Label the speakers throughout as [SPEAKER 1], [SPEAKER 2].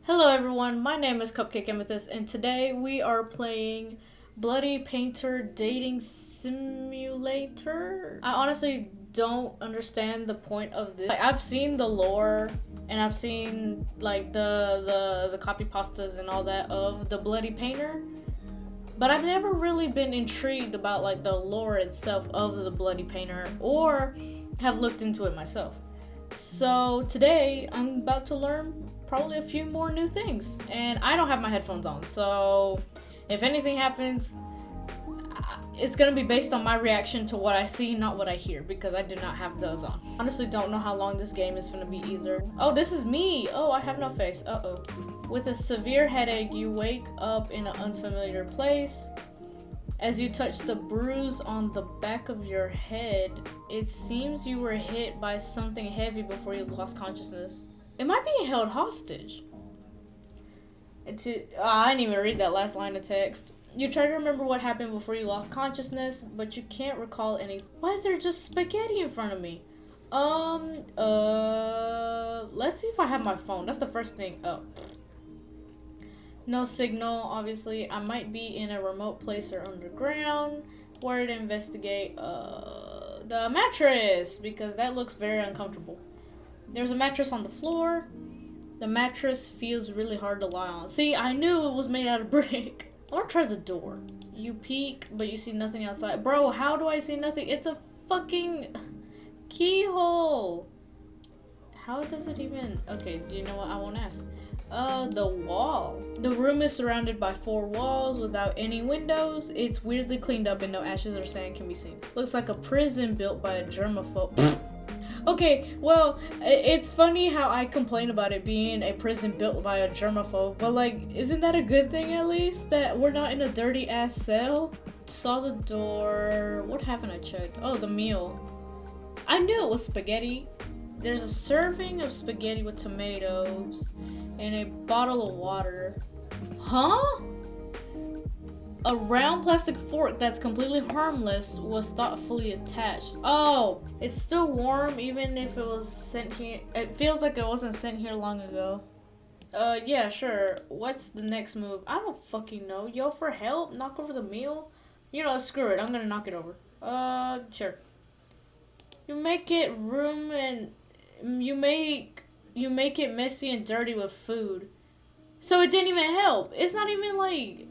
[SPEAKER 1] Hello everyone, my name is Cupcake Amethyst, and today we are playing Bloody Painter Dating Simulator. I honestly don't understand the point of this. Like, I've seen the lore, and I've seen like the copy pastas and all that of the Bloody Painter, but I've never really been intrigued about like the lore itself of the Bloody Painter, or have looked into it myself. So today I'm about to learn probably a few more new things, and I don't have my headphones on, so if anything happens, it's gonna be based on my reaction to what I see, not what I hear, because I do not have those on. Honestly, don't know how long this game is gonna be either. Oh, this is me. Oh, I have no face. Uh-oh. With a severe headache, you wake up in an unfamiliar place. As you touch the bruise on the back of your head, it seems you were hit by something heavy before you lost consciousness. Am I being held hostage? I didn't even read that last line of text. You try to remember what happened before you lost consciousness, but you can't recall any. Why is there just spaghetti in front of me? Let's see if I have my phone. That's the first thing. Oh. No signal, obviously. I might be in a remote place or underground. Where to investigate the mattress, because that looks very uncomfortable. There's a mattress on the floor. The mattress feels really hard to lie on. See, I knew it was made out of brick. Or try the door. You peek, but you see nothing outside. Bro, how do I see nothing? It's a fucking keyhole. How does it even... Okay, you know what? I won't ask. The wall. The room is surrounded by 4 walls without any windows. It's weirdly cleaned up and no ashes or sand can be seen. Looks like a prison built by a germaphobe. Okay, well, it's funny how I complain about it being a prison built by a germaphobe, but like, isn't that a good thing at least? That we're not in a dirty ass cell? Saw the door. What haven't I checked? Oh, the meal. I knew it was spaghetti. There's a serving of spaghetti with tomatoes and a bottle of water. Huh? A round plastic fork that's completely harmless was thoughtfully attached. Oh, it's still warm even if it was sent here. It feels like it wasn't sent here long ago. Yeah, sure. What's the next move? I don't fucking know. Yo, for help? Knock over the meal? You know, screw it. I'm gonna knock it over. Sure. You make it room and you make it messy and dirty with food. So it didn't even help. It's not even like...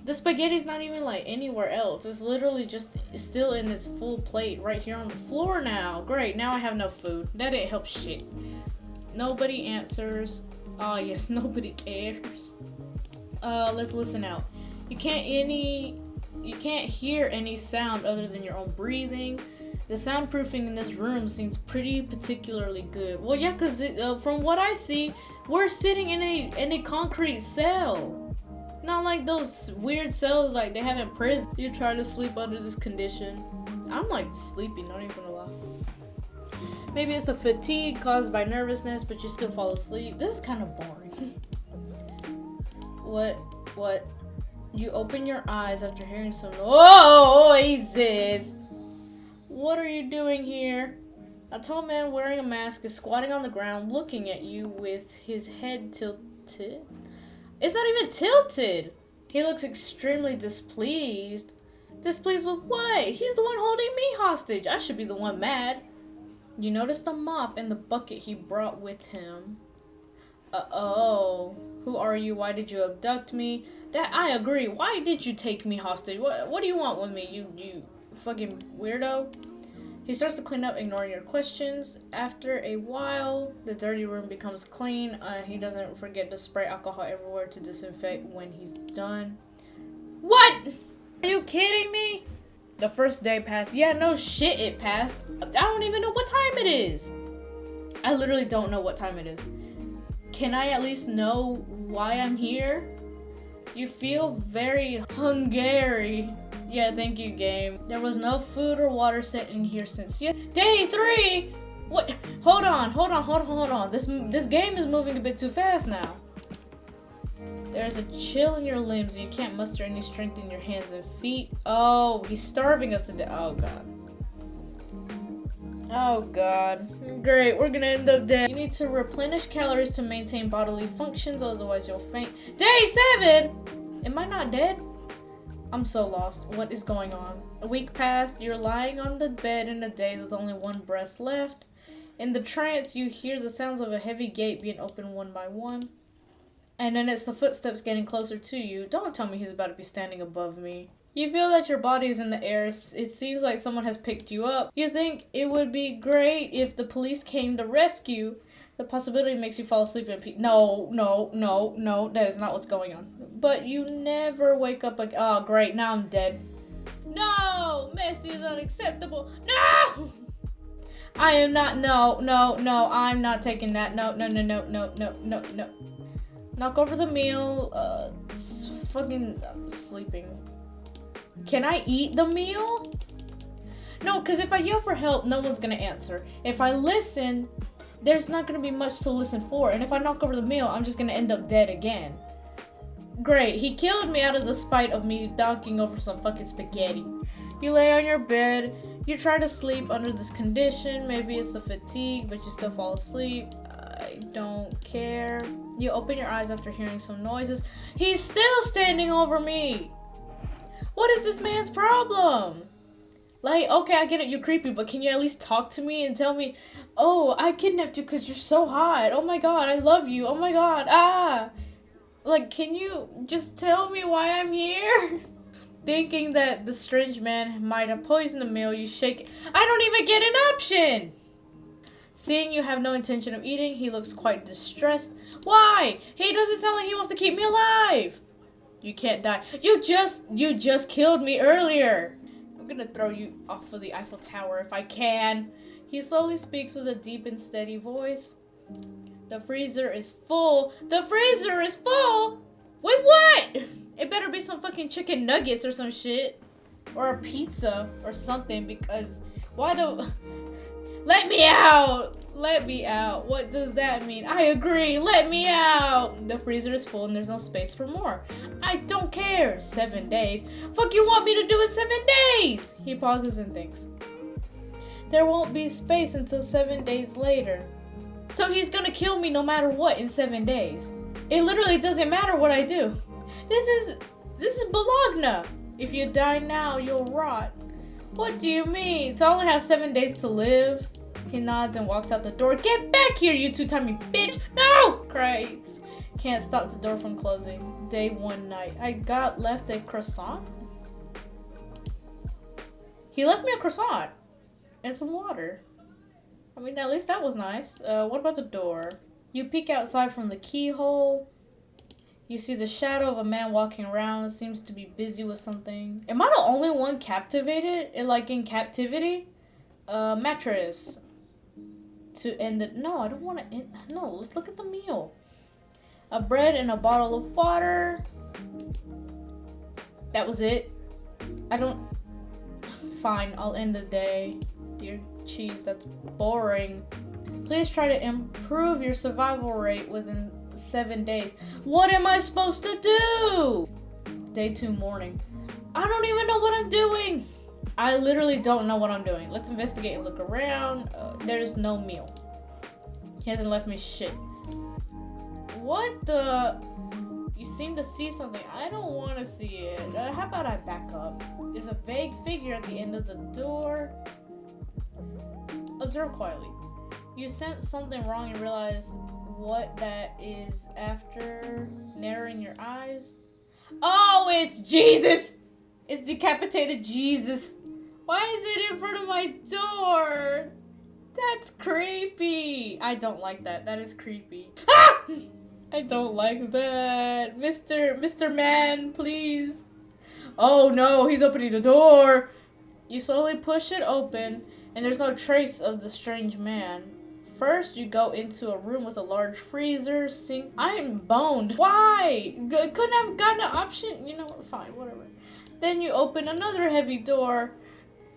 [SPEAKER 1] The spaghetti's not even like anywhere else. It's literally just still in its full plate right here on the floor now. Great, now I have no food. That didn't help shit. Nobody answers. Oh yes, nobody cares. Let's listen out. You can't hear any sound other than your own breathing. The soundproofing in this room seems pretty particularly good. Well, yeah, cause from what I see, we're sitting in a concrete cell. Not like those weird cells like they have in prison. You try to sleep under this condition. I'm like sleepy, not even gonna lie. Maybe it's the fatigue caused by nervousness, but you still fall asleep. This is kind of boring. What? You open your eyes after hearing some noises. What are you doing here? A tall man wearing a mask is squatting on the ground looking at you with his head tilted. It's not even tilted. He looks extremely displeased. Displeased with what? He's the one holding me hostage. I should be the one mad. You notice the mop and the bucket he brought with him. Uh-oh. Who are you? Why did you abduct me? That I agree. Why did you take me hostage? What do you want with me? You fucking weirdo. He starts to clean up, ignoring your questions. After a while, the dirty room becomes clean. He doesn't forget to spray alcohol everywhere to disinfect when he's done. What? Are you kidding me? The first day passed. Yeah, no shit, it passed. I don't even know what time it is. I literally don't know what time it is. Can I at least know why I'm here? You feel very hungry. Yeah, thank you, game. There was no food or water set in here since day 3. What? Hold on. This game is moving a bit too fast now. There's a chill in your limbs. And you can't muster any strength in your hands and feet. Oh, he's starving us to death. Oh god. Oh god. Great, we're gonna end up dead. You need to replenish calories to maintain bodily functions, otherwise you'll faint. Day 7! Am I not dead? I'm so lost. What is going on? A week passed. You're lying on the bed in a daze with only one breath left. In the trance, you hear the sounds of a heavy gate being opened one by one. And then it's the footsteps getting closer to you. Don't tell me he's about to be standing above me. You feel that your body is in the air. It seems like someone has picked you up. You think it would be great if the police came to rescue. The possibility makes you fall asleep in peace. No, that is not what's going on. But you never wake up like, oh great, now I'm dead. No, Messi is unacceptable. No! I am not, no, I'm not taking that. No. Knock over the meal, fucking sleeping. Can I eat the meal? No, because if I yell for help, no one's gonna answer. If I listen, there's not gonna be much to listen for. And if I knock over the meal, I'm just gonna end up dead again. Great, he killed me out of the spite of me knocking over some fucking spaghetti. You lay on your bed, you try to sleep under this condition. Maybe it's the fatigue, but you still fall asleep. I don't care. You open your eyes after hearing some noises. He's still standing over me! What is this man's problem? Like, okay, I get it, you're creepy, but can you at least talk to me and tell me, oh, I kidnapped you because you're so hot. Oh my god, I love you. Oh my god, ah. Like, can you just tell me why I'm here? Thinking that the strange man might have poisoned the meal, you shake. I don't even get an option! Seeing you have no intention of eating, he looks quite distressed. Why? He doesn't sound like he wants to keep me alive. You can't die. You just killed me earlier. I'm gonna throw you off of the Eiffel Tower if I can. He slowly speaks with a deep and steady voice. The freezer is full. The freezer is full? With what? It better be some fucking chicken nuggets or some shit. Or a pizza or something, because why don't... Let me out! Let me out. What does that mean? I agree. Let me out! The freezer is full and there's no space for more. I don't care. 7 days. Fuck you want me to do in 7 days? He pauses and thinks. There won't be space until 7 days later. So he's gonna kill me no matter what in 7 days. It literally doesn't matter what I do. This is Bologna. If you die now, you'll rot. What do you mean? So I only have 7 days to live? He nods and walks out the door. Get back here, you two-timey bitch! No! Christ. Can't stop the door from closing. Day 1 night. I got left a croissant? He left me a croissant. And some water. I mean, at least that was nice. What about the door? You peek outside from the keyhole. You see the shadow of a man walking around. Seems to be busy with something. Am I the only one captivated? In captivity? Mattress. To end it. No, I don't want to end. No, let's look at the meal. A bread and a bottle of water. That was it. I don't... Fine, I'll end the day. Dear cheese, that's boring. Please try to improve your survival rate within 7 days. What am I supposed to do? Day 2 morning. I don't even know what I'm doing. I literally don't know what I'm doing. Let's investigate and look around. There's no meal. He hasn't left me shit. What the? You seem to see something. I don't want to see it. How about I back up? There's a vague figure at the end of the door. Observe quietly. You sense something wrong and realize what that is after narrowing your eyes. Oh, it's Jesus! It's decapitated Jesus. Why is it in front of my door? That's creepy. I don't like that. That is creepy. Ah! I don't like that. Mr. Man, please. Oh no, he's opening the door. You slowly push it open, and there's no trace of the strange man. First, you go into a room with a large freezer, sink. I'm boned. Why? Couldn't have gotten an option? You know what? Fine, whatever. Then you open another heavy door.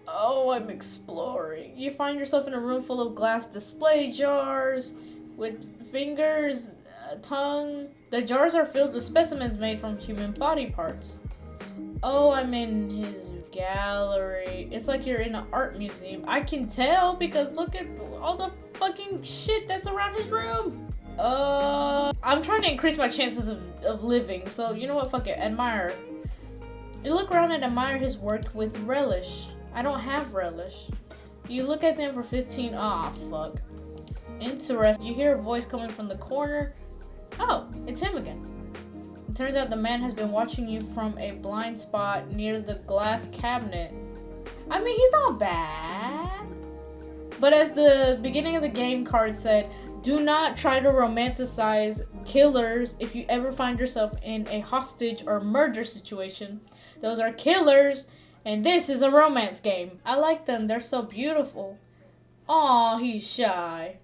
[SPEAKER 1] Oh, I'm exploring. You find yourself in a room full of glass display jars with fingers, tongue. The jars are filled with specimens made from human body parts. Oh, I'm in his gallery. It's like you're in an art museum. I can tell because look at all the fucking shit that's around his room. I'm trying to increase my chances of living, so you know what? Fuck it. Admire. You look around and admire his work with relish. I don't have relish. You look at them for 15. Ah, fuck. Interesting. You hear a voice coming from the corner. Oh, it's him again. It turns out the man has been watching you from a blind spot near the glass cabinet. I mean, he's not bad. But as the beginning of the game card said, do not try to romanticize killers if you ever find yourself in a hostage or murder situation. Those are killers, and this is a romance game. I like them. They're so beautiful. Aw, he's shy.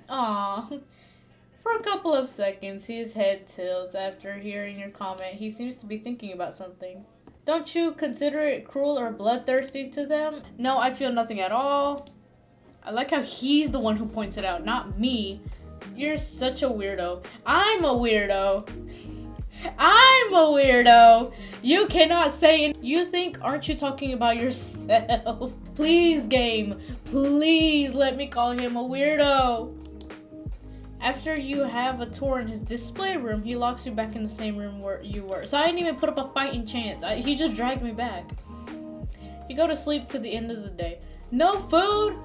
[SPEAKER 1] Aw. For a couple of seconds, his head tilts after hearing your comment. He seems to be thinking about something. Don't you consider it cruel or bloodthirsty to them? No, I feel nothing at all. I like how he's the one who points it out, not me. You're such a weirdo. I'm a weirdo. I'm a weirdo. You cannot say it. You think, aren't you talking about yourself? Please, game. Please let me call him a weirdo. After you have a tour in his display room, he locks you back in the same room where you were. So I didn't even put up a fighting chance. He just dragged me back. You go to sleep to the end of the day. No food?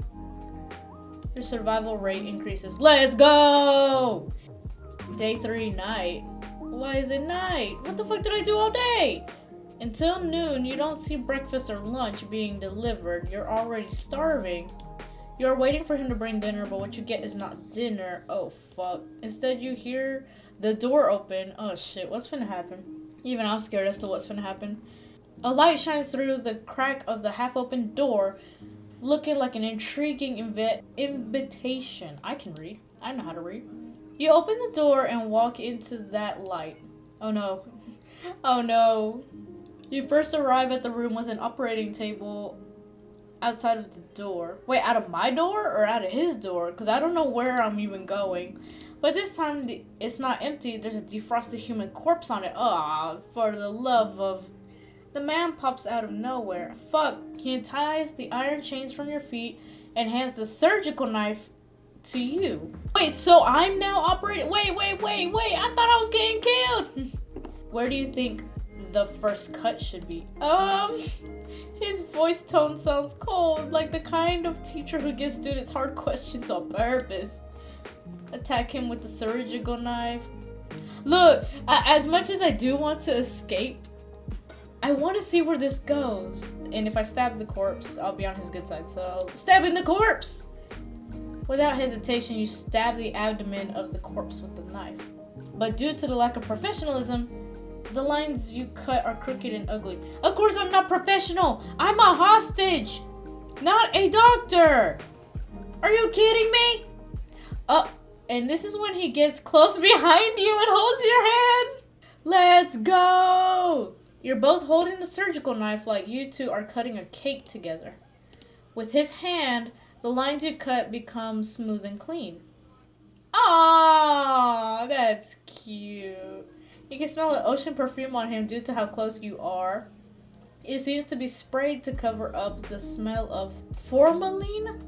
[SPEAKER 1] Your survival rate increases. Let's go! Day 3, night. Why is it night? What the fuck did I do all day? Until noon, you don't see breakfast or lunch being delivered. You're already starving. You're waiting for him to bring dinner, but what you get is not dinner. Oh, fuck. Instead, you hear the door open. Oh, shit. What's finna happen? Even I'm scared as to what's finna happen. A light shines through the crack of the half-open door, looking like an intriguing invitation. I can read. I know how to read. You open the door and walk into that light. Oh, no. Oh, no. You first arrive at the room with an operating table outside of the door. Wait, out of my door or out of his door? Because I don't know where I'm even going. But this time, it's not empty. There's a defrosted human corpse on it. Ah, for the love of... The man pops out of nowhere. Fuck. He unties the iron chains from your feet and hands the surgical knife to you. Wait, so I'm now operating... Wait. I thought I was getting killed. Where do you think the first cut should be? His voice tone sounds cold, like the kind of teacher who gives students hard questions on purpose. Attack him with the surgical knife. Look, as much as I do want to escape, I want to see where this goes. And if I stab the corpse, I'll be on his good side. So, stabbing the corpse! Without hesitation, you stab the abdomen of the corpse with the knife. But due to the lack of professionalism, the lines you cut are crooked and ugly. Of course I'm not professional! I'm a hostage! Not a doctor! Are you kidding me? And this is when he gets close behind you and holds your hands! Let's go! You're both holding the surgical knife like you two are cutting a cake together. With his hand, the lines you cut become smooth and clean. Aww, that's cute. You can smell the ocean perfume on him due to how close you are. It seems to be sprayed to cover up the smell of formalin?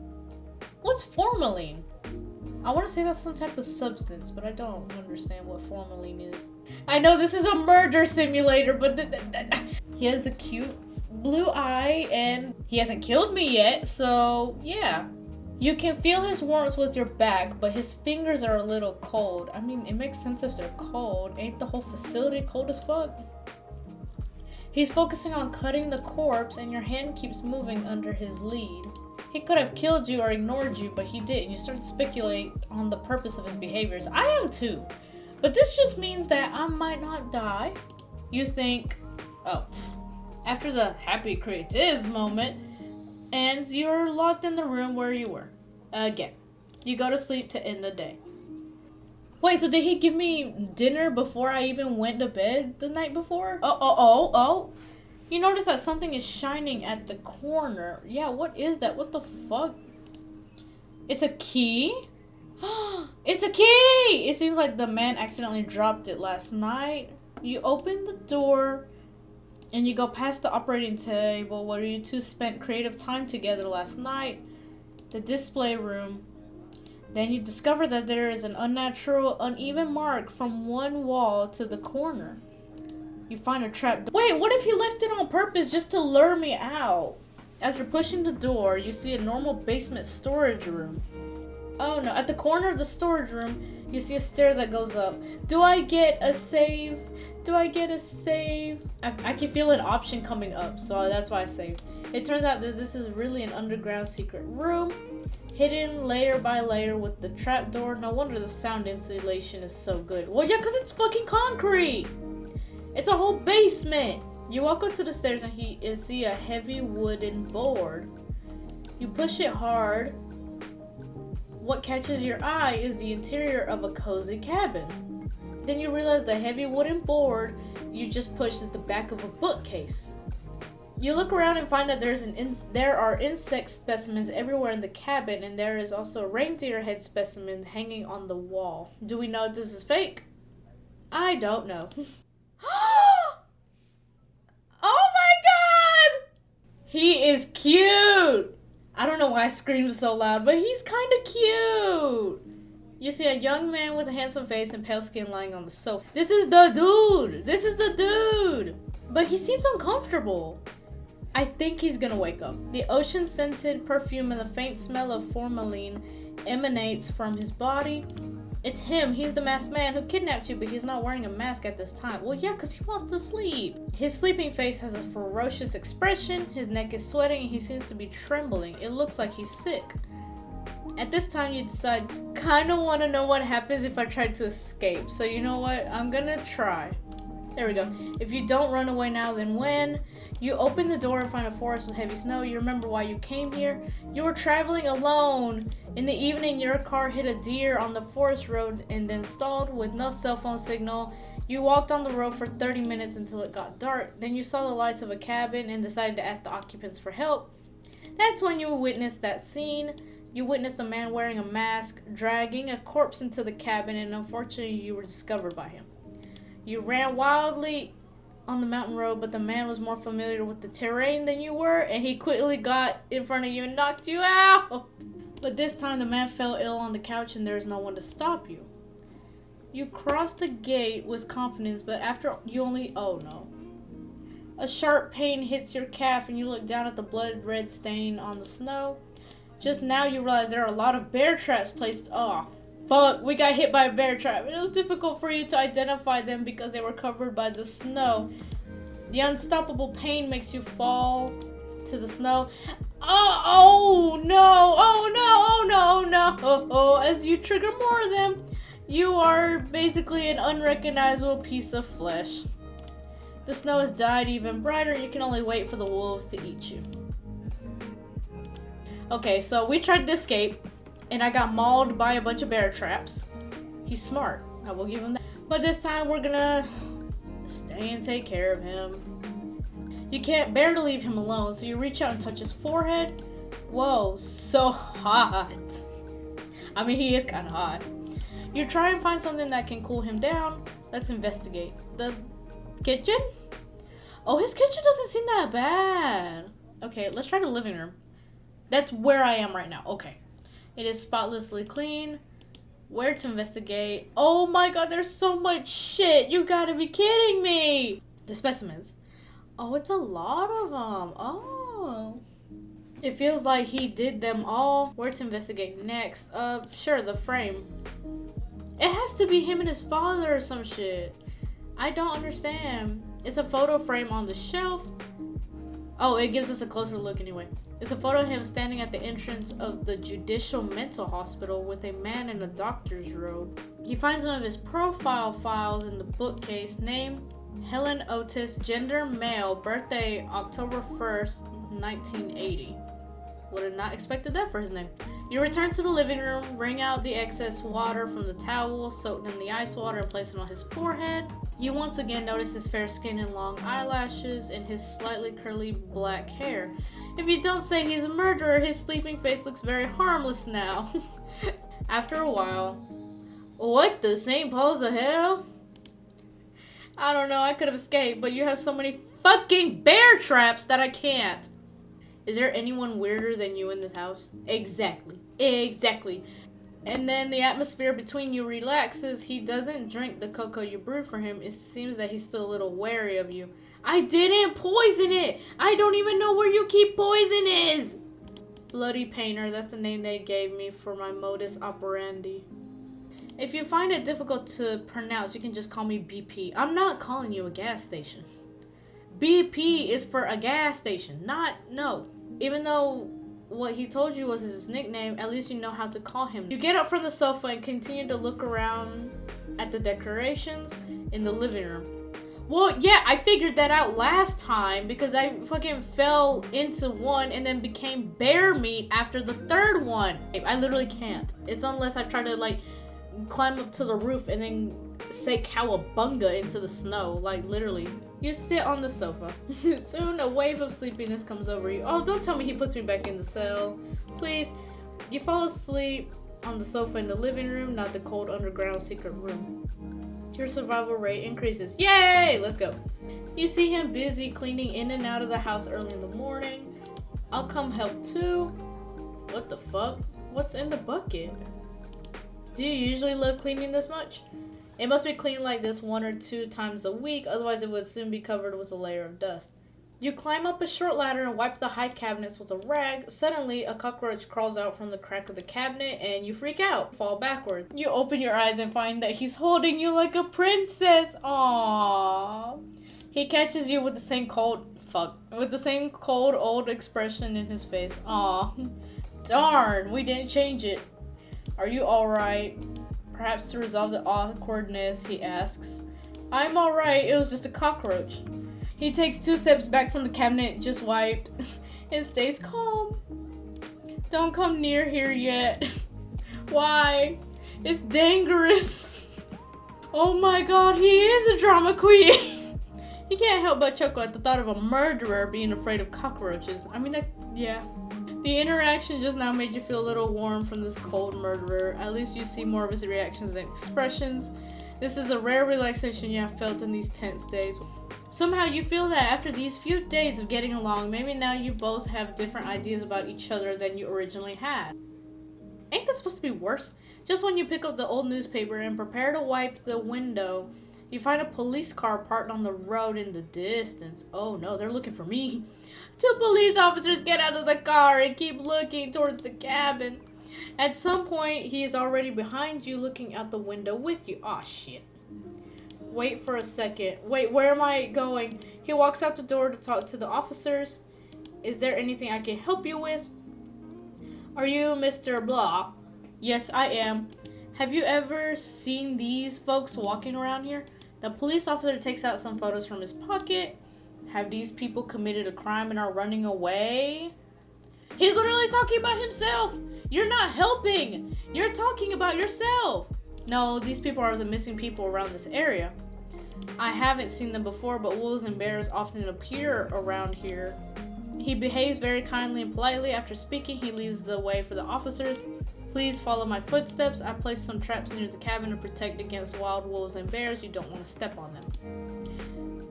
[SPEAKER 1] What's formalin? I want to say that's some type of substance, but I don't understand what formalin is. I know this is a murder simulator, but he has a cute blue eye and he hasn't killed me yet, so yeah. You can feel his warmth with your back, but his fingers are a little cold. I mean, it makes sense if they're cold. Ain't the whole facility cold as fuck? He's focusing on cutting the corpse and your hand keeps moving under his lead. He could have killed you or ignored you, but he didn't. You start to speculate on the purpose of his behaviors. I am too. But this just means that I might not die. You think, oh, after the happy creative moment, and you're locked in the room where you were. Again, you go to sleep to end the day. Wait, so did he give me dinner before I even went to bed the night before? Oh. You notice that something is shining at the corner. Yeah, what is that? What the fuck? It's a key? It's a key! It seems like the man accidentally dropped it last night. You open the door And you go past the operating table where you two spent creative time together last night, the display room. Then you discover that there is an unnatural, uneven mark from one wall to the corner. You find a trap door. Wait, what if he left it on purpose just to lure me out? As you're pushing the door, you see a normal basement storage room. Oh no, at the corner of the storage room, you see a stair that goes up. Do I get a save? Do I get a save? I can feel an option coming up, so that's why I saved. It turns out that this is really an underground secret room, hidden layer by layer with the trapdoor. No wonder the sound insulation is so good. Well, yeah, because it's fucking concrete. It's a whole basement. You walk up to the stairs and see a heavy wooden board. You push it hard. What catches your eye is the interior of a cozy cabin. Then you realize the heavy wooden board you just pushed is the back of a bookcase. You look around and find that there are insect specimens everywhere in the cabin, and there is also a reindeer head specimen hanging on the wall. Do we know if this is fake? I don't know. Oh my god! He is cute! I don't know why I screamed so loud, but he's kind of cute. You see a young man with a handsome face and pale skin lying on the sofa. This is the dude! This is the dude! But he seems uncomfortable. I think he's gonna wake up. The ocean-scented perfume and the faint smell of formalin emanates from his body. It's him. He's the masked man who kidnapped you, but he's not wearing a mask at this time. Well, yeah, because he wants to sleep. His sleeping face has a ferocious expression. His neck is sweating and he seems to be trembling. It looks like he's sick. At this time, you decide, kind of want to know what happens if I try to escape. So you know what? I'm gonna try. There we go. If you don't run away now, then when? You open the door and find a forest with heavy snow. You remember why you came here. You were traveling alone. In the evening, your car hit a deer on the forest road and then stalled with no cell phone signal. You walked on the road for 30 minutes until it got dark. Then you saw the lights of a cabin and decided to ask the occupants for help. That's when you witnessed that scene. You witnessed a man wearing a mask, dragging a corpse into the cabin, and unfortunately, you were discovered by him. You ran wildly on the mountain road, but the man was more familiar with the terrain than you were, and he quickly got in front of you and knocked you out. But this time the man fell ill on the couch and there's no one to stop you. You cross the gate with confidence, but after you only... Oh no. A sharp pain hits your calf and you look down at the blood red stain on the snow. Just now you realize there are a lot of bear traps placed... Oh, fuck, we got hit by a bear trap. It was difficult for you to identify them because they were covered by the snow. The unstoppable pain makes you fall to the snow. Oh no, oh no, oh no, oh no. As you trigger more of them, you are basically an unrecognizable piece of flesh. The snow has dyed even brighter and you can only wait for the wolves to eat you. Okay, so we tried to escape. And I got mauled by a bunch of bear traps. He's smart. I will give him that. But this time we're gonna stay and take care of him. You can't bear to leave him alone, so you reach out and touch his forehead. Whoa, so hot. I mean, he is kind of hot. You try and find something that can cool him down. Let's investigate. The kitchen? Oh, his kitchen doesn't seem that bad. Okay, let's try the living room. That's where I am right now. Okay. It is spotlessly clean. Where to investigate? Oh my god, there's so much shit. You gotta be kidding me. The specimens. Oh, it's a lot of them. Oh. It feels like he did them all. Where to investigate next? Sure, the frame. It has to be him and his father or some shit. I don't understand. It's a photo frame on the shelf. Oh, it gives us a closer look anyway. It's a photo of him standing at the entrance of the Judicial Mental Hospital with a man in a doctor's robe. He finds some of his profile files in the bookcase. Name, Helen Otis, gender, male, birthday, October 1st, 1980. Would have not expected that for his name. You return to the living room, wring out the excess water from the towel, soaked in the ice water, and place it on his forehead. You once again notice his fair skin and long eyelashes and his slightly curly black hair. If you don't say he's a murderer, his sleeping face looks very harmless now. After a while, what the St. Paul's of hell? I don't know, I could have escaped, but you have so many fucking bear traps that I can't. Is there anyone weirder than you in this house? Exactly. Exactly. And then the atmosphere between you relaxes. He doesn't drink the cocoa you brewed for him. It seems that he's still a little wary of you. I didn't poison it! I don't even know where you keep poison is! Bloody Painter, that's the name they gave me for my modus operandi. If you find it difficult to pronounce, you can just call me BP. I'm not calling you a gas station. BP is for a gas station, no. Even though what he told you was his nickname, at least you know how to call him. You get up from the sofa and continue to look around at the decorations in the living room. Well, yeah, I figured that out last time because I fucking fell into one and then became bear meat after the third one. I literally can't. It's unless I try to, like, climb up to the roof and then say cowabunga into the snow. Like, literally. You sit on the sofa. Soon a wave of sleepiness comes over you. Oh, don't tell me he puts me back in the cell. Please. You fall asleep on the sofa in the living room, not the cold underground secret room. Your survival rate increases. Yay! Let's go. You see him busy cleaning in and out of the house early in the morning. I'll come help too. What the fuck? What's in the bucket? Do you usually love cleaning this much? It must be cleaned like this 1 or 2 times a week, otherwise it would soon be covered with a layer of dust. You climb up a short ladder and wipe the high cabinets with a rag. Suddenly, a cockroach crawls out from the crack of the cabinet and you freak out, fall backwards. You open your eyes and find that he's holding you like a princess. Aww. He catches you with the same cold old expression in his face. Aww. Darn, we didn't change it. Are you alright? Perhaps to resolve the awkwardness, he asks. I'm alright, it was just a cockroach. He takes 2 steps back from the cabinet just wiped and stays calm. Don't come near here yet. Why? It's dangerous. Oh my god, he is a drama queen. You can't help but chuckle at the thought of a murderer being afraid of cockroaches. I mean, yeah. The interaction just now made you feel a little warm from this cold murderer. At least you see more of his reactions and expressions. This is a rare relaxation you have felt in these tense days. Somehow you feel that after these few days of getting along, maybe now you both have different ideas about each other than you originally had. Ain't that supposed to be worse? Just when you pick up the old newspaper and prepare to wipe the window, you find a police car parked on the road in the distance. Oh no, they're looking for me. 2 police officers get out of the car and keep looking towards the cabin. At some point, he is already behind you looking out the window with you. Aw, shit. Wait for a second. Wait, where am I going? He walks out the door to talk to the officers. Is there anything I can help you with? Are you Mr. Blah? Yes, I am. Have you ever seen these folks walking around here? The police officer takes out some photos from his pocket. Have these people committed a crime and are running away? He's literally talking about himself. You're not helping. You're talking about yourself. No, these people are the missing people around this area. I haven't seen them before, but wolves and bears often appear around here. He behaves very kindly and politely. After speaking, he leads the way for the officers. Please follow my footsteps. I placed some traps near the cabin to protect against wild wolves and bears. You don't want to step on them.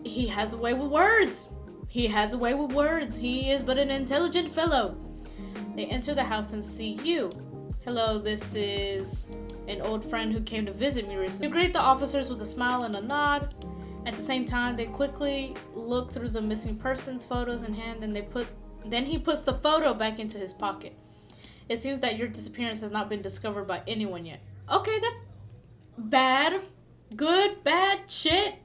[SPEAKER 1] He has a way with words. He has a way with words. He is but an intelligent fellow. They enter the house and see you. Hello, this is an old friend who came to visit me recently. You greet the officers with a smile and a nod. At the same time, they quickly look through the missing persons photos in hand, and then he puts the photo back into his pocket. It seems that your disappearance has not been discovered by anyone yet. Okay, that's bad, good, bad, shit,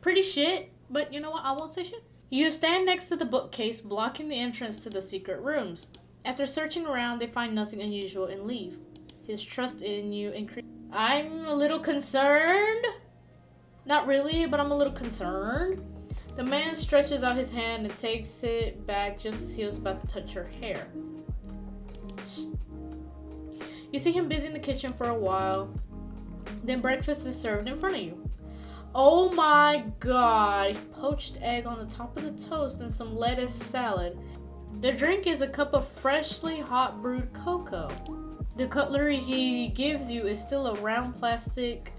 [SPEAKER 1] pretty shit, but you know what, I won't say shit. You stand next to the bookcase, blocking the entrance to the secret rooms. After searching around, they find nothing unusual and leave. His trust in you increases. I'm a little concerned. Not really, but I'm a little concerned. The man stretches out his hand and takes it back just as he was about to touch her hair. You see him busy in the kitchen for a while. Then breakfast is served in front of you. Oh my god. Poached egg on the top of the toast and some lettuce salad. The drink is a cup of freshly hot brewed cocoa. The cutlery he gives you is still a round plastic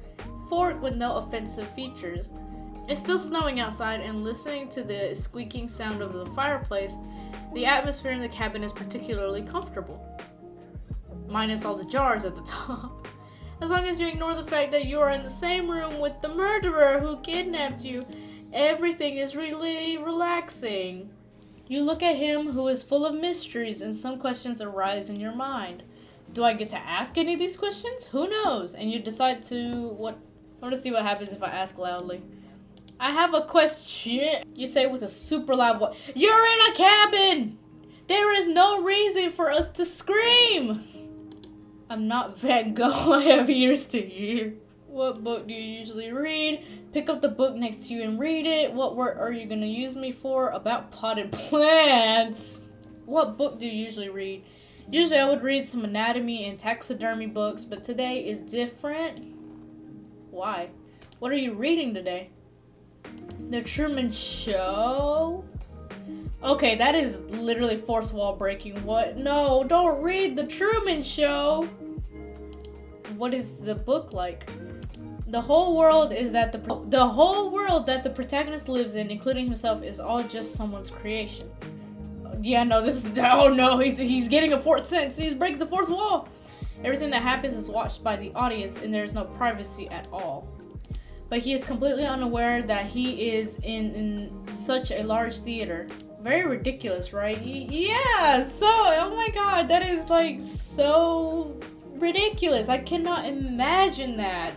[SPEAKER 1] fork with no offensive features. It's still snowing outside, and listening to the squeaking sound of the fireplace, the atmosphere in the cabin is particularly comfortable. Minus all the jars at the top. As long as you ignore the fact that you are in the same room with the murderer who kidnapped you, everything is really relaxing. You look at him, who is full of mysteries, and some questions arise in your mind. Do I get to ask any of these questions? Who knows? And you decide to I want to see what happens if I ask loudly. I have a question. You say with a super loud voice. You're in a cabin! There is no reason for us to scream! I'm not Van Gogh. I have ears to hear. What book do you usually read? Pick up the book next to you and read it. What word are you going to use me for? About potted plants. What book do you usually read? Usually I would read some anatomy and taxidermy books, but today is different. Why? What are you reading today? The Truman Show? Okay, that is literally fourth wall breaking. What? No, don't read The Truman Show. What is the book like? The whole world that the protagonist lives in, including himself, is all just someone's creation. Yeah, no, he's getting a fourth sense. He's breaking the fourth wall. Everything that happens is watched by the audience, and there's no privacy at all. But he is completely unaware that he is in such a large theater. Very ridiculous, right? Yeah, oh my god, that is like so ridiculous. I cannot imagine that.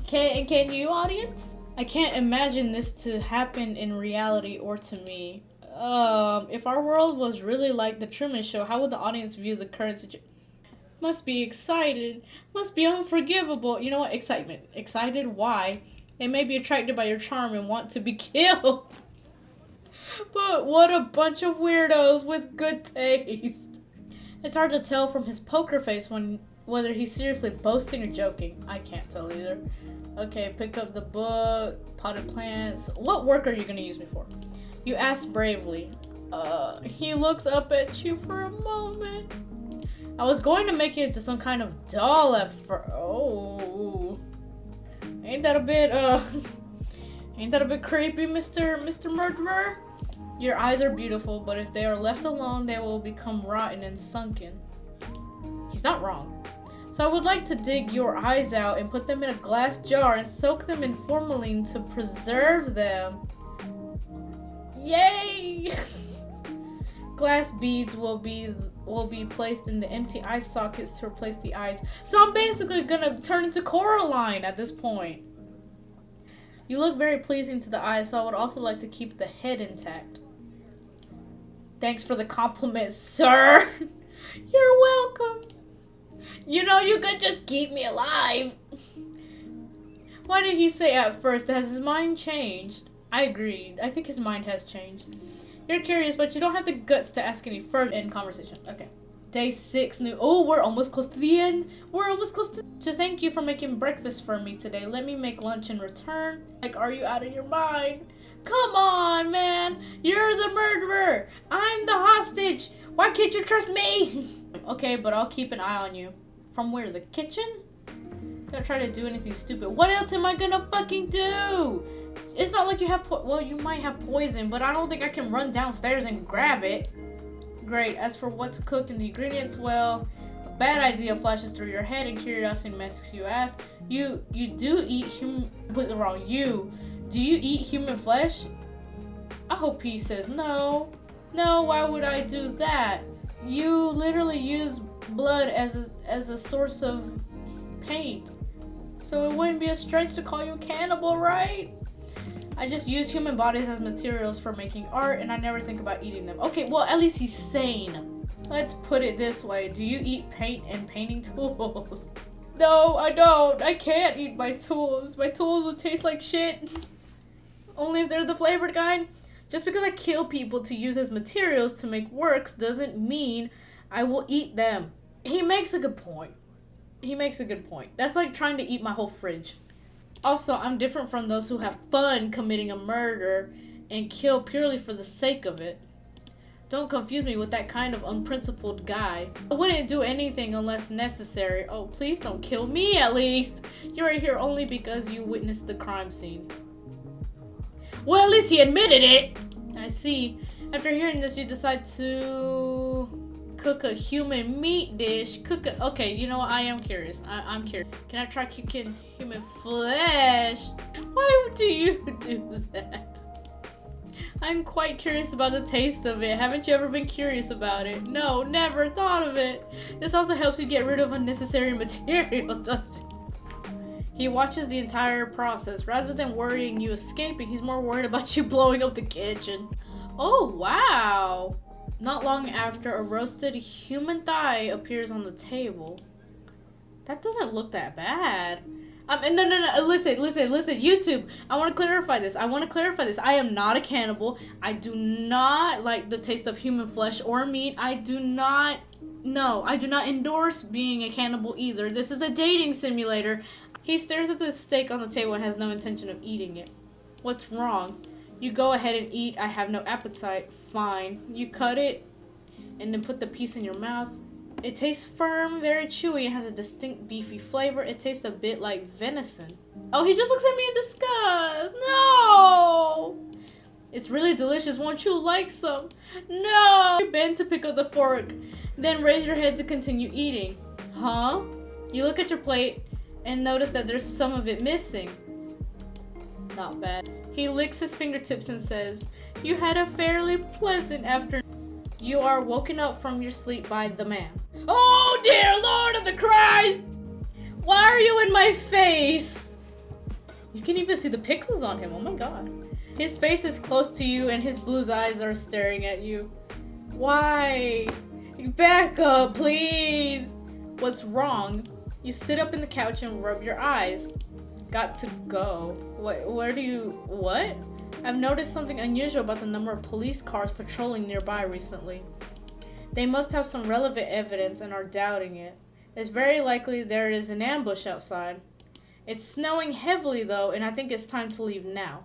[SPEAKER 1] Can you, audience? I can't imagine this to happen in reality or to me. If our world was really like The Truman Show, how would the audience view the current situation? Must be excited. Must be unforgivable. You know what? Excitement. Excited? Why? They may be attracted by your charm and want to be killed. But what a bunch of weirdos with good taste. It's hard to tell from his poker face whether he's seriously boasting or joking. I can't tell either. Okay, pick up the book. Potted plants. What work are you going to use me for? You ask bravely. He looks up at you for a moment. I was going to make you into some kind of doll at first. Oh. Ain't that a bit creepy, Mr. Murderer? Your eyes are beautiful, but if they are left alone, they will become rotten and sunken. He's not wrong. So I would like to dig your eyes out and put them in a glass jar and soak them in formalin to preserve them. Yay! Glass beads will be placed in the empty eye sockets to replace the eyes. So I'm basically gonna turn into Coraline at this point. You look very pleasing to the eyes, so I would also like to keep the head intact. Thanks for the compliment, sir. You're welcome. You know you could just keep me alive. Why did he say at first? Has his mind changed? I agreed. I think his mind has changed. You're curious, but you don't have the guts to ask any further in conversation. Okay. Day 6, we're almost close to the end. We're almost close to thank you for making breakfast for me today. Let me make lunch in return. Like, are you out of your mind? Come on, man. You're the murderer. I'm the hostage. Why can't you trust me? Okay, but I'll keep an eye on you. From where? The kitchen? Don't try to do anything stupid. What else am I gonna fucking do? It's not like you have well, you might have poison, but I don't think I can run downstairs and grab it. Great. As for what to cook and the ingredients, well, a bad idea flashes through your head and curiosity makes you ask. You do eat completely wrong. Do you eat human flesh? I hope he says no. No, why would I do that? You literally use blood as a source of paint. So it wouldn't be a stretch to call you a cannibal, right? I just use human bodies as materials for making art, and I never think about eating them. Okay, well, at least he's sane. Let's put it this way. Do you eat paint and painting tools? No, I don't. I can't eat my tools. My tools would taste like shit. Only if they're the flavored kind. Just because I kill people to use as materials to make works doesn't mean I will eat them. He makes a good point. That's like trying to eat my whole fridge. Also, I'm different from those who have fun committing a murder and kill purely for the sake of it. Don't confuse me with that kind of unprincipled guy. I wouldn't do anything unless necessary. Oh, please don't kill me at least. You're here only because you witnessed the crime scene. Well, at least he admitted it. I see. After hearing this, you decide to cook a human meat dish. Okay, you know what? I am curious. I'm curious. Can I try cooking human flesh? Why do you do that? I'm quite curious about the taste of it. Haven't you ever been curious about it? No, never thought of it. This also helps you get rid of unnecessary material, does it? He watches the entire process. Rather than worrying you escaping, he's more worried about you blowing up the kitchen. Oh, wow. Not long after, a roasted human thigh appears on the table. That doesn't look that bad. No. Listen. YouTube, I want to clarify this. I am not a cannibal. I do not like the taste of human flesh or meat. I do not endorse being a cannibal either. This is a dating simulator. He stares at the steak on the table and has no intention of eating it. What's wrong? You go ahead and eat. I have no appetite. Fine. You cut it and then put the piece in your mouth. It tastes firm, very chewy, and has a distinct beefy flavor. It tastes a bit like venison. Oh, he just looks at me in disgust. No! It's really delicious. Won't you like some? No! You bend to pick up the fork, then raise your head to continue eating. Huh? You look at your plate and notice that there's some of it missing. Not bad. He licks his fingertips and says, "You had a fairly pleasant afternoon." You are woken up from your sleep by the man. Oh dear Lord of the Christ! Why are you in my face? You can even see the pixels on him. Oh my god. His face is close to you and his blue eyes are staring at you. Why? Back up, please. What's wrong? You sit up in the couch and rub your eyes. Got to go. What? I've noticed something unusual about the number of police cars patrolling nearby recently. They must have some relevant evidence and are doubting it. It's very likely there is an ambush outside. It's snowing heavily though, and I think it's time to leave now.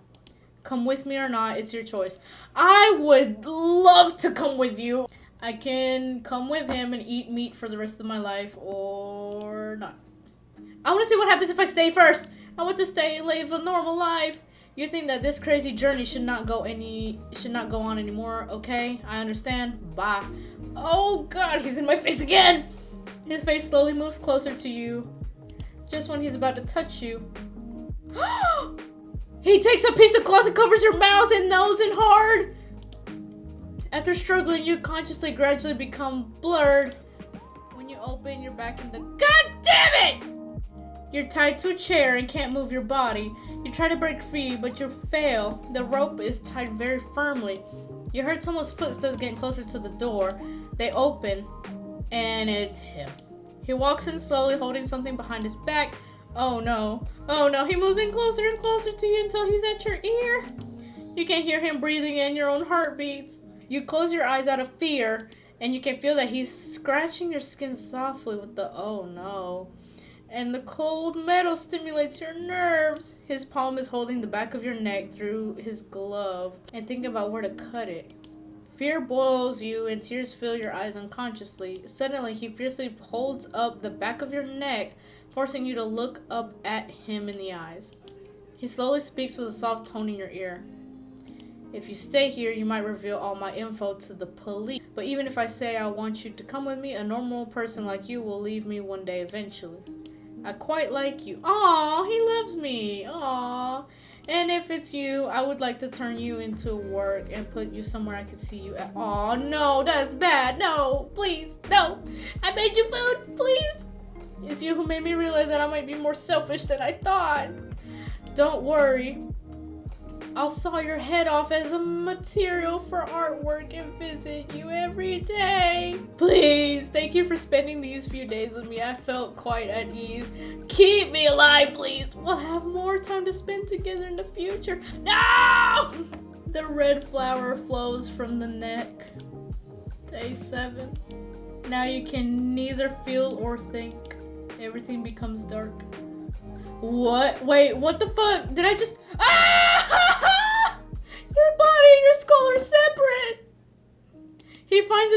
[SPEAKER 1] Come with me or not, it's your choice. I would love to come with you. I can come with him and eat meat for the rest of my life, or not. I want to see what happens if I stay first. I want to stay and live a normal life. You think that this crazy journey should not go on anymore, okay? I understand. Bye. Oh god, he's in my face again! His face slowly moves closer to you. Just when he's about to touch you. He takes a piece of cloth and covers your mouth and nose and hard! After struggling, you consciously gradually become blurred. When you open, you're back in the— God damn it! You're tied to a chair and can't move your body. You try to break free, but you fail. The rope is tied very firmly. You heard someone's footsteps getting closer to the door. They open, and it's him. He walks in slowly, holding something behind his back. Oh no. Oh no, he moves in closer and closer to you until he's at your ear. You can hear him breathing in your own heartbeats. You close your eyes out of fear, and you can feel that he's scratching your skin softly with the oh no. And the cold metal stimulates your nerves. His palm is holding the back of your neck through his glove and thinking about where to cut it. Fear boils you and tears fill your eyes unconsciously. Suddenly, he fiercely holds up the back of your neck, forcing you to look up at him in the eyes. He slowly speaks with a soft tone in your ear. If you stay here, you might reveal all my info to the police. But even if I say I want you to come with me, a normal person like you will leave me one day eventually. I quite like you. Aw, he loves me. Aw. And if it's you, I would like to turn you into work and put you somewhere I can see you at. Aw, no, that's bad. No, please, no. I made you food, please. It's you who made me realize that I might be more selfish than I thought. Don't worry. I'll saw your head off as a material for artwork and visit you every day. Please, thank you for spending these few days with me. I felt quite at ease. Keep me alive, please. We'll have more time to spend together in the future. No! The red flower flows from the neck. Day 7. Now you can neither feel or think. Everything becomes dark. What? Wait, what the fuck? Did I just— Ah! Your body and your skull are separate!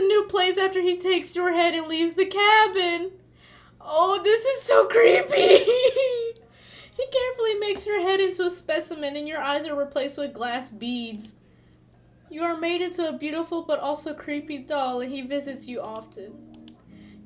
[SPEAKER 1] a new place after he takes your head and leaves the cabin. Oh, this is so creepy. He carefully makes your head into a specimen and your eyes are replaced with glass beads. You are made into a beautiful but also creepy doll and he visits you often.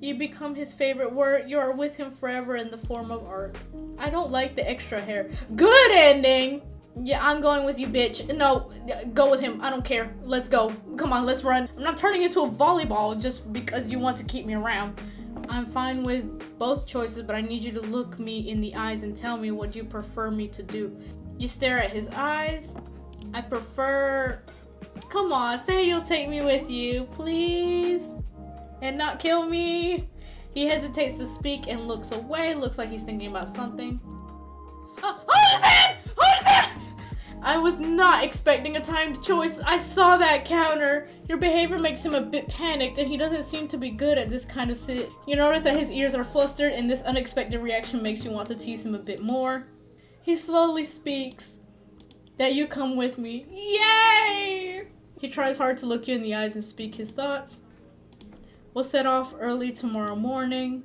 [SPEAKER 1] You become his favorite word. You are with him forever in the form of art. I don't like the extra hair. Good ending! Yeah, I'm going with you, bitch. No, go with him. I don't care. Let's go. Come on, let's run. I'm not turning into a volleyball just because you want to keep me around. I'm fine with both choices, but I need you to look me in the eyes and tell me what you prefer me to do. You stare at his eyes. I prefer... Come on, say you'll take me with you, please. And not kill me. He hesitates to speak and looks away. Looks like he's thinking about something. Oh, hold his hand! Hold his hand! I was not expecting a timed choice. I saw that counter. Your behavior makes him a bit panicked and he doesn't seem to be good at this kind of sit. You notice that his ears are flustered and this unexpected reaction makes you want to tease him a bit more. He slowly speaks. That you come with me. Yay! He tries hard to look you in the eyes and speak his thoughts. We'll set off early tomorrow morning.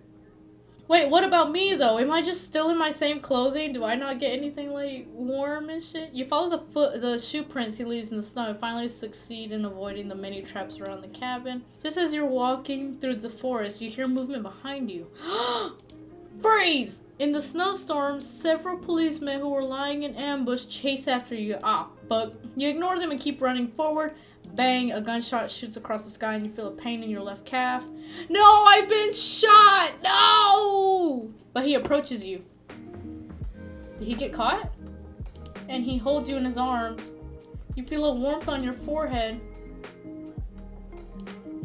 [SPEAKER 1] Wait, what about me though? Am I just still in my same clothing? Do I not get anything like warm and shit? You follow the shoe prints he leaves in the snow and finally succeed in avoiding the many traps around the cabin. Just as you're walking through the forest, you hear movement behind you. Freeze! In the snowstorm, several policemen who were lying in ambush chase after you. Ah, fuck. You ignore them and keep running forward. Bang, a gunshot shoots across the sky and you feel a pain in your left calf. No, I've been shot! No! But he approaches you. Did he get caught? And he holds you in his arms. You feel a warmth on your forehead.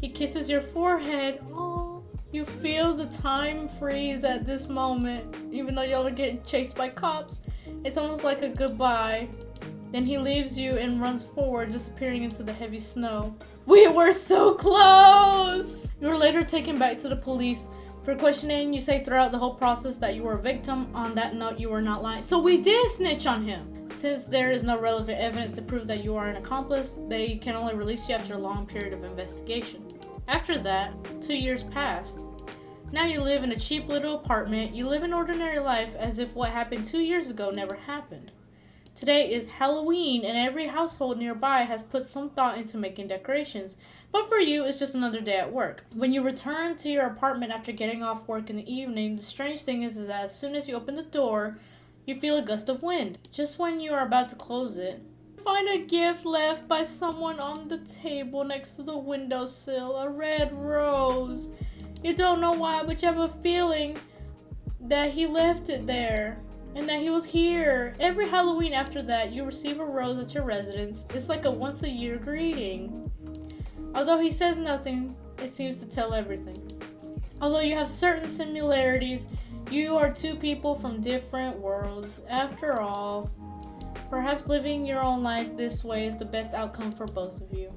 [SPEAKER 1] He kisses your forehead. Oh, you feel the time freeze at this moment. Even though y'all are getting chased by cops. It's almost like a goodbye. Then he leaves you and runs forward, disappearing into the heavy snow. We were so close! You were later taken back to the police. For questioning, you say throughout the whole process that you were a victim. On that note, you were not lying. So we did snitch on him! Since there is no relevant evidence to prove that you are an accomplice, they can only release you after a long period of investigation. After that, 2 years passed. Now you live in a cheap little apartment. You live an ordinary life as if what happened 2 years ago never happened. Today is Halloween and every household nearby has put some thought into making decorations, but for you it's just another day at work. When you return to your apartment after getting off work in the evening, the strange thing is that as soon as you open the door, you feel a gust of wind. Just when you are about to close it, you find a gift left by someone on the table next to the windowsill, a red rose. You don't know why, but you have a feeling that he left it there. And that he was here. Every Halloween after that, you receive a rose at your residence. It's like a once-a-year greeting. Although he says nothing, it seems to tell everything. Although you have certain similarities, you are two people from different worlds. After all, perhaps living your own life this way is the best outcome for both of you.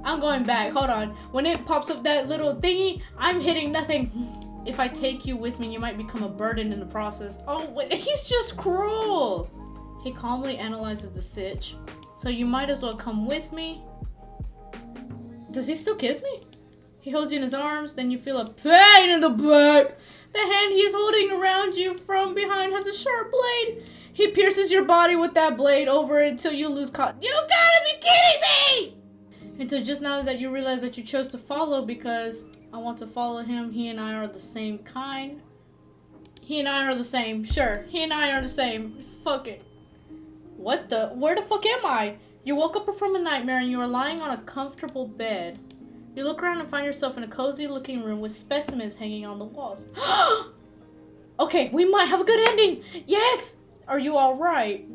[SPEAKER 1] I'm going back. Hold on. When it pops up that little thingy, I'm hitting nothing. If I take you with me, you might become a burden in the process. Oh, wait, he's just cruel. He calmly analyzes the sitch. So you might as well come with me. Does he still kiss me? He holds you in his arms, then you feel a pain in the back. The hand he is holding around you from behind has a sharp blade. He pierces your body with that blade over until you lose You gotta be kidding me! Until just now that you realize that you chose to follow because... I want to follow him. He and I are the same kind. He and I are the same. Sure. He and I are the same. Fuck it. What the? Where the fuck am I? You woke up from a nightmare and you are lying on a comfortable bed. You look around and find yourself in a cozy looking room with specimens hanging on the walls. Okay, we might have a good ending. Yes! Are you alright?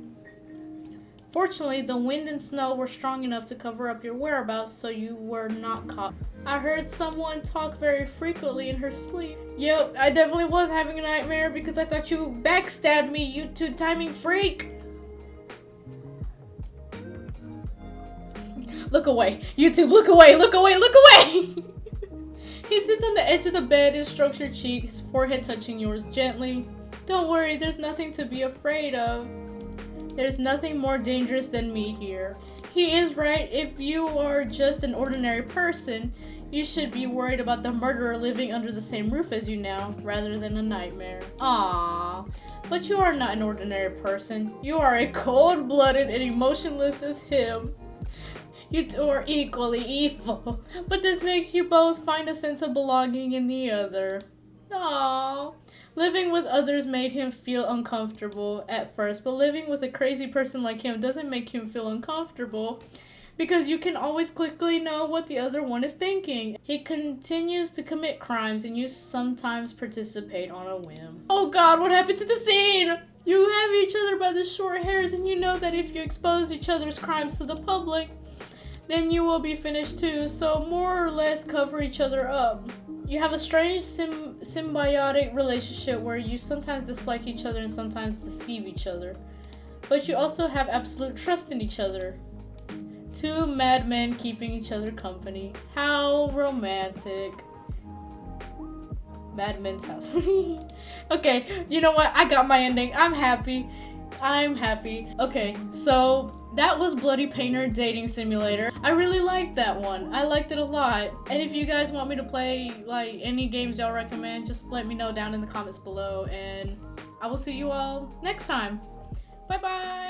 [SPEAKER 1] Fortunately, the wind and snow were strong enough to cover up your whereabouts, so you were not caught. I heard someone talk very frequently in her sleep. Yep, I definitely was having a nightmare because I thought you backstabbed me, you two-timing freak! Look away. YouTube, look away, look away, look away! He sits on the edge of the bed and strokes your cheek, his forehead touching yours gently. Don't worry, there's nothing to be afraid of. There's nothing more dangerous than me here. He is right. If you are just an ordinary person, you should be worried about the murderer living under the same roof as you now, rather than a nightmare. Aww. But you are not an ordinary person. You are a cold-blooded and emotionless as him. You two are equally evil, but this makes you both find a sense of belonging in the other. Aww. Living with others made him feel uncomfortable at first, but living with a crazy person like him doesn't make him feel uncomfortable because you can always quickly know what the other one is thinking. He continues to commit crimes and you sometimes participate on a whim. Oh god, what happened to the scene? You have each other by the short hairs and you know that if you expose each other's crimes to the public, then you will be finished too, so more or less cover each other up. You have a strange symbiotic relationship where you sometimes dislike each other and sometimes deceive each other. But you also have absolute trust in each other. Two madmen keeping each other company. How romantic. Madmen's house. Okay, you know what? I got my ending. I'm happy. Okay, so that was Bloody Painter Dating Simulator. I really liked that one. I liked it a lot. And if you guys want me to play like any games y'all recommend, just let me know down in the comments below. And I will see you all next time. Bye bye.